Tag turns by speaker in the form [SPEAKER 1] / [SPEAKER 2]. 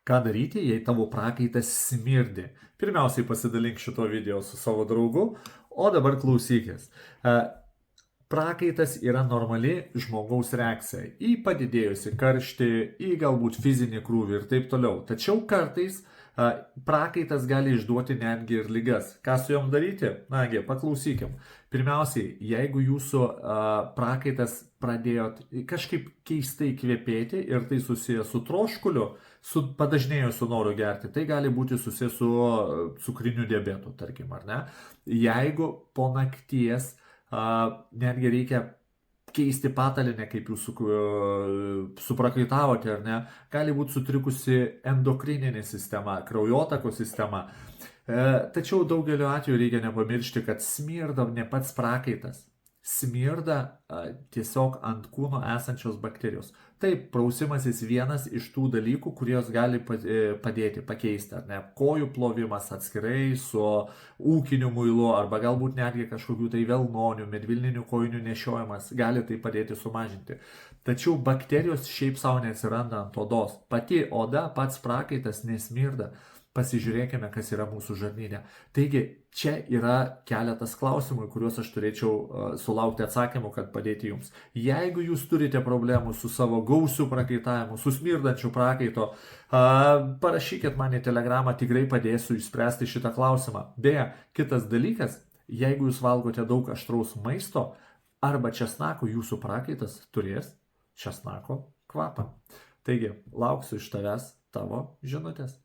[SPEAKER 1] Ką daryti, jei tavo prakaitas smirdi? Pirmiausiai pasidalink šito video su savo draugu, o dabar klausykis. Prakaitas yra normali žmogaus reakcija į padidėjusi karštį, į galbūt fizinį krūvį ir taip toliau. Tačiau kartais prakaitas gali išduoti netgi ir ligas. Ką su jom daryti? Nagi, paklausykim. Pirmiausiai, jeigu jūsų prakaitas pradėjot kažkaip keistai kvepėti ir tai susijęs su troškuliu, su padažnėjusiu noru gerti, tai gali būti susijęs su cukriniu diabetu, tarkim, ar ne? Jeigu po nakties netgi reikia keisti patalynę, kaip jūs suprakaitavote, ar ne, gali būti sutrikusi endokrininė sistema, kraujotakos sistema. Tačiau daugeliu atveju reikia nepamiršti, kad smirda ne pats prakaitas. Smirda tiesiog ant kūno esančios bakterijos. Taip, prausimasis vienas iš tų dalykų, kurios gali padėti pakeisti, ar ne, kojų plovimas atskirai su ūkiniu muilu, arba galbūt netgi kažkokių tai velnonių, medvilninių kojinių nešiojimas gali tai padėti sumažinti. Tačiau bakterijos šiaip savo neatsiranda ant odos. Pati oda, pats prakaitas nesmirda. Pasižiūrėkime, kas yra mūsų žarnyne. Taigi, čia yra keletas klausimų, kuriuos aš turėčiau sulaukti atsakymų, kad padėti jums. Jeigu jūs turite problemų su savo gausiu prakaitavimu, su smirdančiu prakaito, parašykit man į Telegramą, tikrai padėsiu išspręsti šitą klausimą. Beje, kitas dalykas, jeigu jūs valgote daug aštraus maisto arba česnako, jūsų prakaitas turės česnako kvapą. Taigi, lauksiu iš tavęs tavo žinutės.